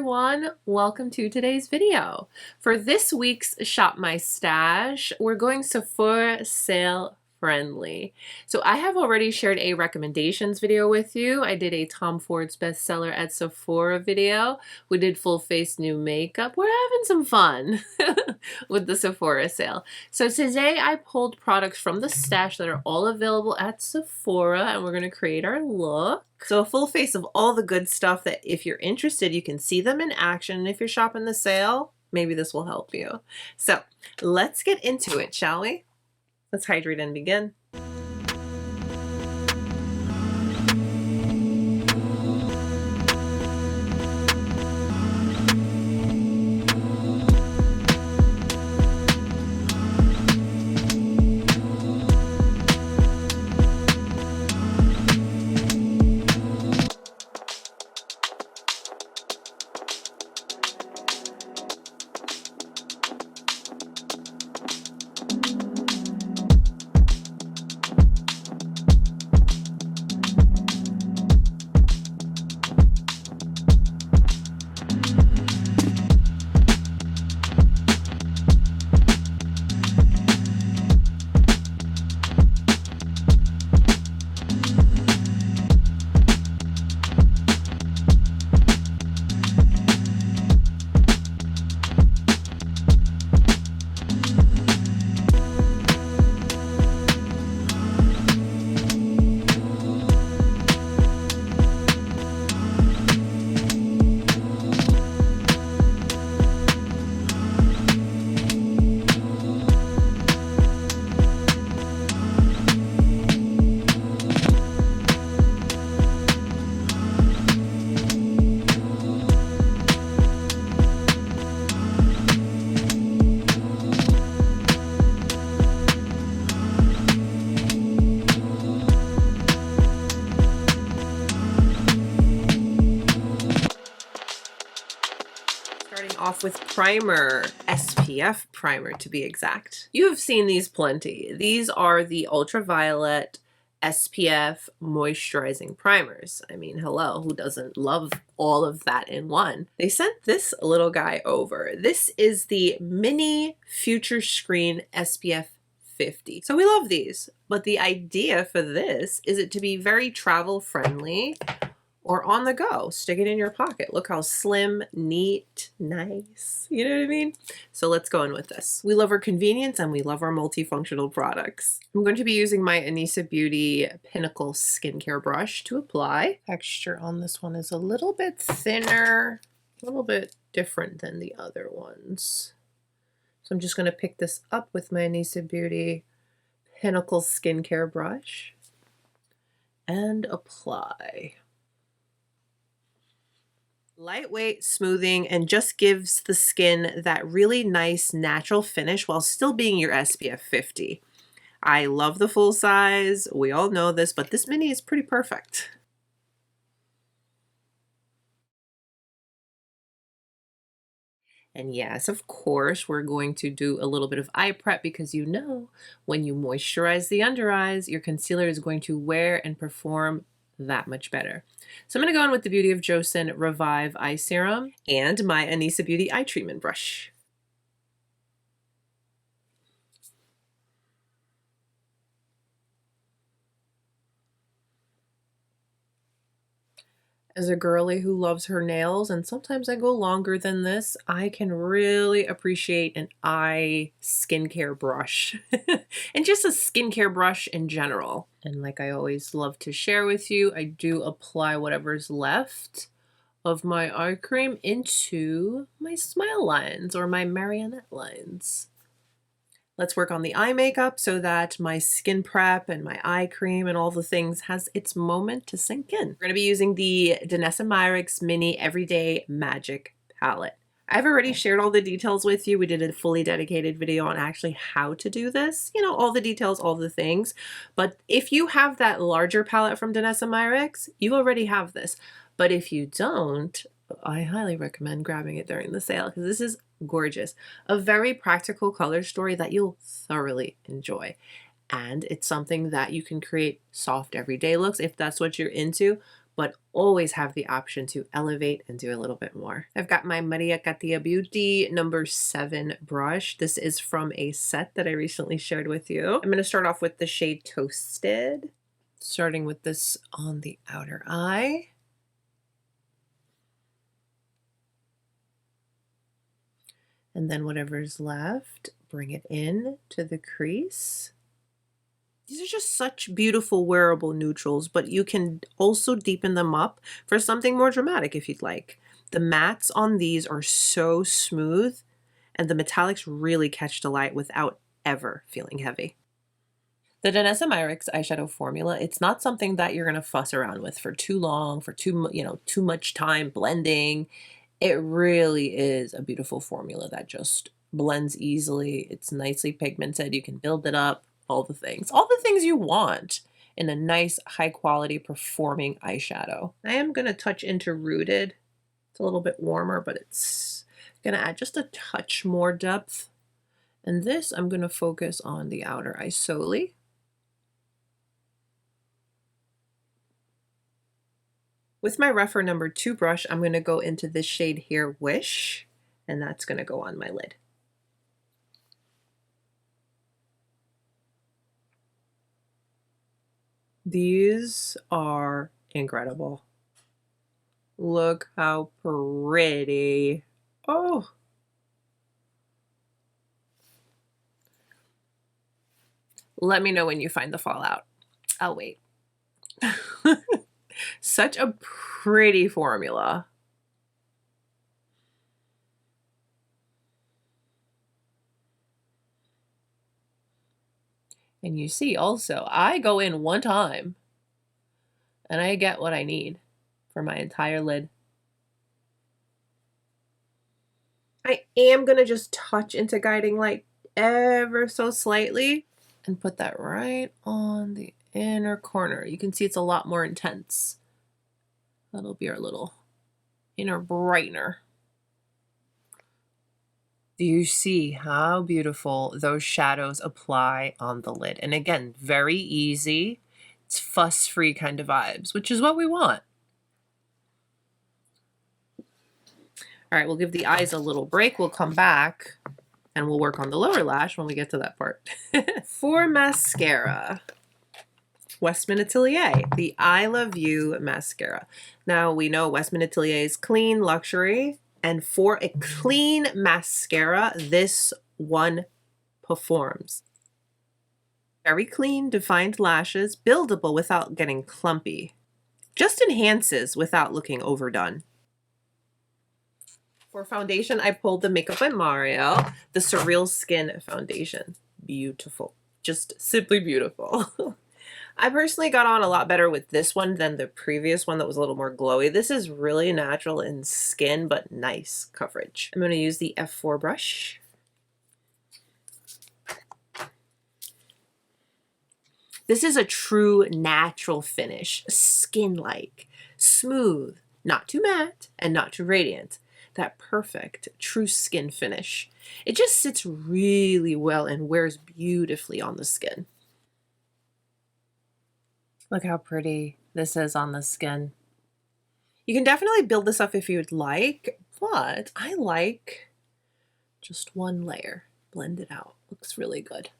everyone, welcome to today's video. For this week's Shop My Stash, we're going Sephora sale friendly. So I have already shared a recommendations video with you. I did a Tom Ford's bestseller at Sephora video. We did full face new makeup. We're having some fun with the Sephora sale. So today I pulled products from the stash that are all available at Sephora and we're going to create our look. So a full face of all the good stuff that if you're interested, you can see them in action. And if you're shopping the sale, maybe this will help you. So let's get into it, shall we? Let's hydrate and begin. Off with primer, SPF primer to be exact. You have seen these plenty. These are the ultraviolet SPF moisturizing primers. I mean, hello, who doesn't love all of that in one? They sent this little guy over. This is the mini Future Screen SPF 50. So we love these, but the idea for this is it to be very travel friendly or on the go. Stick it in your pocket. Look how slim, neat, nice. You know what I mean? So let's go in with this. We love our convenience and we love our multifunctional products. I'm going to be using my Anissa Beauty Pinnacle skincare brush to apply. Texture on this one is a little bit thinner, a little bit different than the other ones. So I'm just going to pick this up with my Anissa Beauty Pinnacle skincare brush and apply. Lightweight, smoothing, and just gives the skin that really nice natural finish while still being your SPF 50. I love the full size. We all know this, but this mini is pretty perfect. And yes, of course, we're going to do a little bit of eye prep because you know when you moisturize the under eyes, your concealer is going to wear and perform that much better. So I'm going to go in with the Beauty of JOSEON Revive Eye Serum and my Anissa Beauty Eye Treatment Brush. As a girly who loves her nails, and sometimes I go longer than this, I can really appreciate an eye skincare brush and just a skincare brush in general. And like I always love to share with you, I do apply whatever's left of my eye cream into my smile lines or my marionette lines. Let's work on the eye makeup so that my skin prep and my eye cream and all the things has its moment to sink in. We're going to be using the DANESSA MYRICKS Mini Everyday Magic Palette. I've already shared all the details with you. We did a fully dedicated video on actually how to do this. You know, all the details, all the things. But if you have that larger palette from DANESSA MYRICKS, you already have this. But if you don't, I highly recommend grabbing it during the sale because this is gorgeous. A very practical color story that you'll thoroughly enjoy. And it's something that you can create soft everyday looks if that's what you're into, but always have the option to elevate and do a little bit more. I've got my MYRICKS number 7 brush. This is from a set that I recently shared with you. I'm going to start off with the shade Toasted, starting with this on the outer eye. And then whatever's left, bring it in to the crease. These are just such beautiful wearable neutrals, but you can also deepen them up for something more dramatic if you'd like. The mattes on these are so smooth, and the metallics really catch the light without ever feeling heavy. The DANESSA MYRICKS eyeshadow formula, it's not something that you're going to fuss around with for too long, for too much time blending. It really is a beautiful formula that just blends easily. It's nicely pigmented. You can build it up. All the things you want in a nice, high quality performing eyeshadow. I am going to touch into Rooted. It's a little bit warmer, but it's going to add just a touch more depth. And this, I'm going to focus on the outer eye solely. With my Rephr number 2 brush, I'm going to go into this shade here, Wish, and that's going to go on my lid. These are incredible. Look how pretty. Oh. Let me know when you find the fallout. I'll wait. Such a pretty formula. And you see also, I go in one time and I get what I need for my entire lid. I am going to just touch into Guiding Light ever so slightly and put that right on the inner corner. You can see it's a lot more intense. That'll be our little inner brightener. Do you see how beautiful those shadows apply on the lid? And again, very easy. It's fuss-free kind of vibes, which is what we want. All right, we'll give the eyes a little break. We'll come back and we'll work on the lower lash when we get to that part. For mascara, WESTMAN Atelier, the I Love You mascara. Now we know WESTMAN Atelier is clean, luxury. And for a clean mascara, this one performs. Very clean, defined lashes, buildable without getting clumpy. Just enhances without looking overdone. For foundation, I pulled the Makeup by Mario, the SurrealSkin foundation. Beautiful. Just simply beautiful. I personally got on a lot better with this one than the previous one that was a little more glowy. This is really natural in skin, but nice coverage. I'm going to use the F4 brush. This is a true natural finish, skin-like, smooth, not too matte and not too radiant. That perfect true skin finish. It just sits really well and wears beautifully on the skin. Look how pretty this is on the skin. You can definitely build this up if you'd like, but I like just one layer. Blend it out. Looks really good.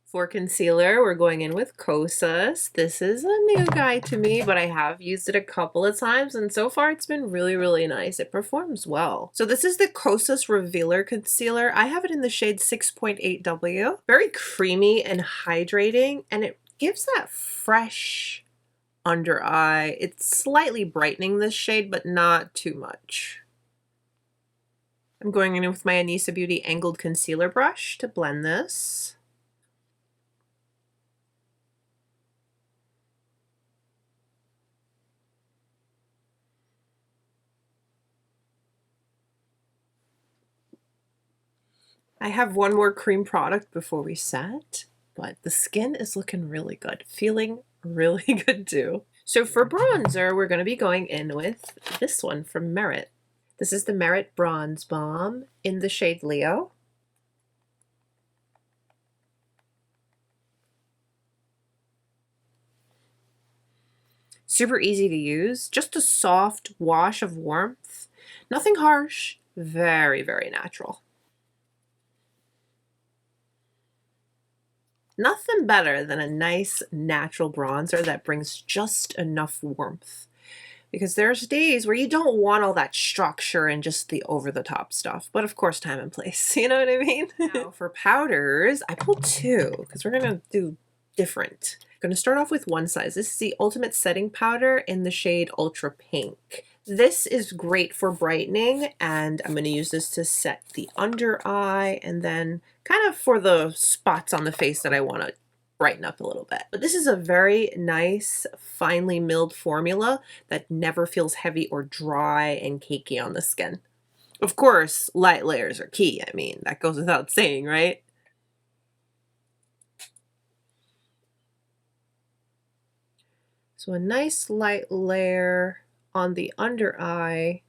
For concealer, we're going in with KOSAS. This is a new guy to me, but I have used it a couple of times, and so far it's been really, really nice. It performs well. So this is the KOSAS Revealer Concealer. I have it in the shade 6.8W. Very creamy and hydrating, and it gives that fresh under eye. It's slightly brightening this shade, but not too much. I'm going in with my Anissa Beauty Angled Concealer brush to blend this. I have one more cream product before we set, but the skin is looking really good, feeling really good too. So for bronzer, we're going to be going in with this one from Merit. This is the Merit Bronze Balm in the shade Leo. Super easy to use, just a soft wash of warmth. Nothing harsh, very, very natural. Nothing better than a nice natural bronzer that brings just enough warmth. Because there's days where you don't want all that structure and just the over-the-top stuff. But of course, time and place. You know what I mean? Now, for powders, I pulled two because we're going to do different. I'm going to start off with one size. This is the Ultimate Setting Powder in the shade Ultra Pink. This is great for brightening, and I'm going to use this to set the under eye and then kind of for the spots on the face that I want to brighten up a little bit. But this is a very nice, finely milled formula that never feels heavy or dry and cakey on the skin. Of course, light layers are key. I mean, that goes without saying, right? So a nice light layer on the under eye,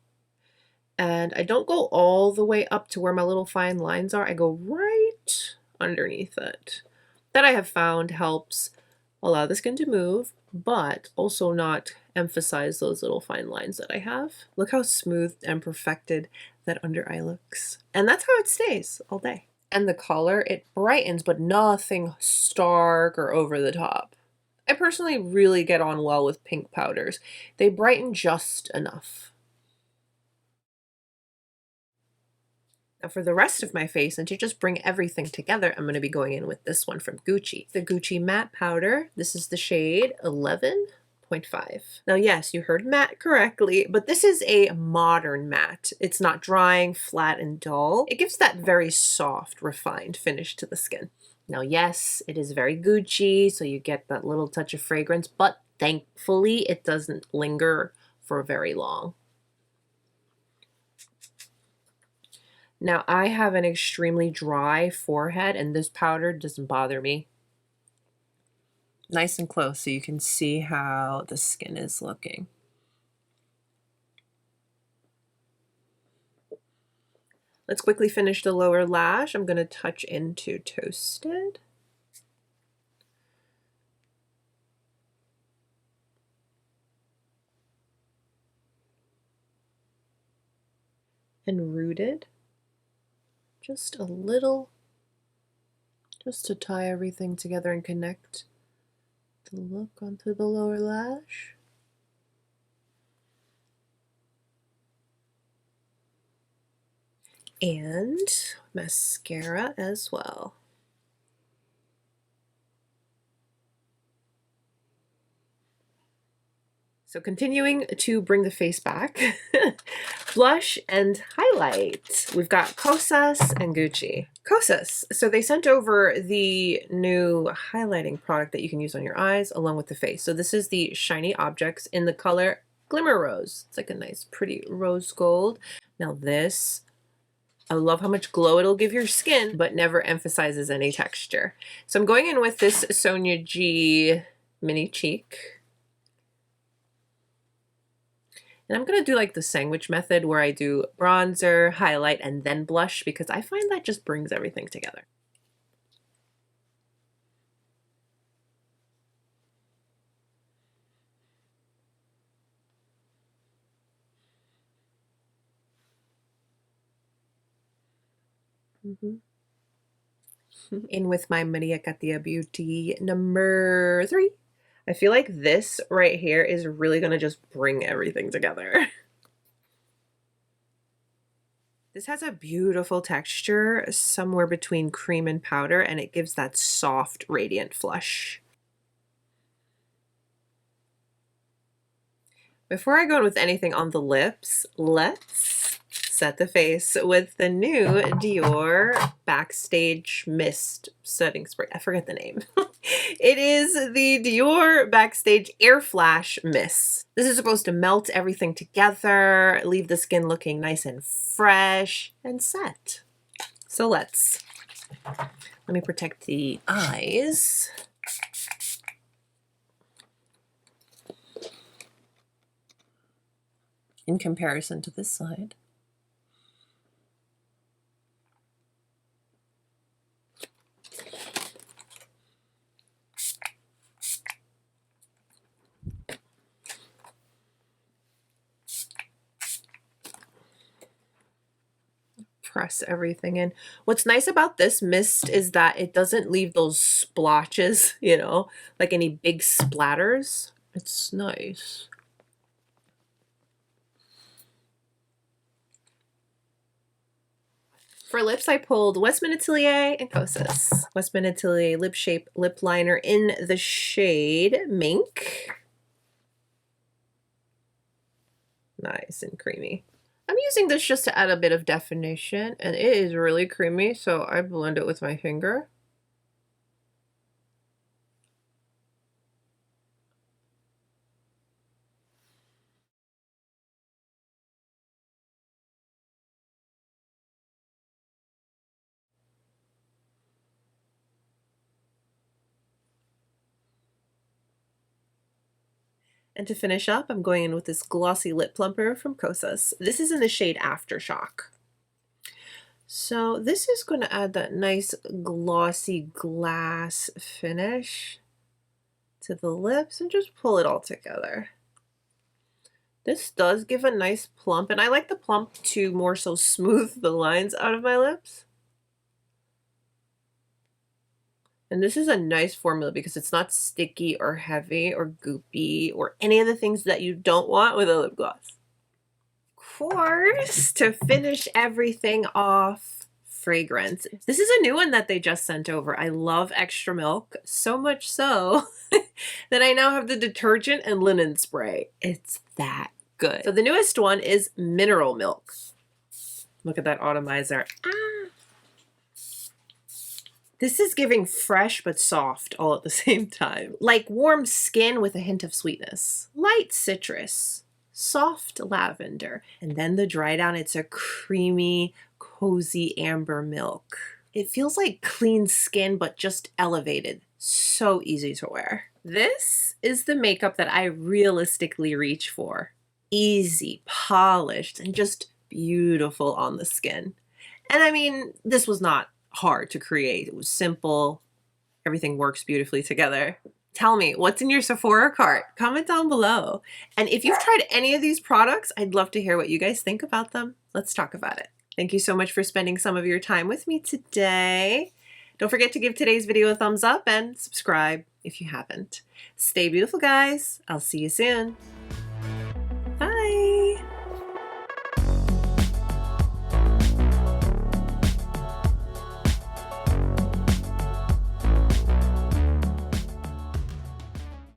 and I don't go all the way up to where my little fine lines are. I go right underneath it. That I have found helps allow the skin to move, but also not emphasize those little fine lines that I have. Look how smooth and perfected that under eye looks. And that's how it stays all day. And the color, it brightens, but nothing stark or over the top. I personally really get on well with pink powders. They brighten just enough. Now for the rest of my face, and to just bring everything together, I'm going to be going in with this one from Gucci. The Gucci Matte Powder. This is the shade 11.5. Now yes, you heard matte correctly, but this is a modern matte. It's not drying, flat, and dull. It gives that very soft, refined finish to the skin. Now yes, it is very Gucci, so you get that little touch of fragrance, but thankfully it doesn't linger for very long. Now I have an extremely dry forehead, and this powder doesn't bother me. Nice and close so you can see how the skin is looking. Let's quickly finish the lower lash. I'm going to touch into Toasted. And Rooted. Just a little, just to tie everything together and connect the look onto the lower lash. And mascara as well. So continuing to bring the face back, blush and highlight. We've got KOSAS and Gucci. KOSAS, so they sent over the new highlighting product that you can use on your eyes along with the face. So this is the Shiny Objects in the color Glimmerose. It's like a nice pretty rose gold. Now this, I love how much glow it'll give your skin, but never emphasizes any texture. So I'm going in with this Sonia G Mini Cheek. And I'm going to do like the sandwich method where I do bronzer, highlight, and then blush, because I find that just brings everything together. In with my MYRICKS number 3. I feel like this right here is really going to just bring everything together. This has a beautiful texture, somewhere between cream and powder, and it gives that soft, radiant flush. Before I go in with anything on the lips, let's set the face with the new DIOR Backstage Mist Setting Spray. I forget the name. It is the DIOR Backstage Airflash Mist. This is supposed to melt everything together, leave the skin looking nice and fresh and set. So let me protect the eyes. In comparison to this side. press everything in. What's nice about this mist is that it doesn't leave those splotches, you know, like any big splatters. It's nice. For lips, I pulled WESTMAN Atelier and KOSAS. WESTMAN Atelier Lip Shape Lip Liner in the shade Mink. Nice and creamy. I'm using this just to add a bit of definition, and it is really creamy, so I blend it with my finger. And to finish up, I'm going in with this glossy lip plumper from KOSAS. This is in the shade Aftershock. So this is going to add that nice glossy glass finish to the lips and just pull it all together. This does give a nice plump, and I like the plump to more so smooth the lines out of my lips. And this is a nice formula because it's not sticky or heavy or goopy or any of the things that you don't want with a lip gloss. Of course, to finish everything off, fragrance. This is a new one that they just sent over. I love extra milk, so much so that I now have the detergent and linen spray. It's that good. So the newest one is mineral milk. Look at that atomizer. This is giving fresh but soft all at the same time. Like warm skin with a hint of sweetness. Light citrus, soft lavender. And then the dry down, it's a creamy, cozy amber milk. It feels like clean skin but just elevated. So easy to wear. This is the makeup that I realistically reach for. Easy, polished, and just beautiful on the skin. And I mean, this was not hard to create. It was simple. Everything works beautifully together. Tell me, what's in your Sephora cart? Comment down below. And if you've tried any of these products, I'd love to hear what you guys think about them. Let's talk about it. Thank you so much for spending some of your time with me today. Don't forget to give today's video a thumbs up and subscribe if you haven't. Stay beautiful, guys. I'll see you soon.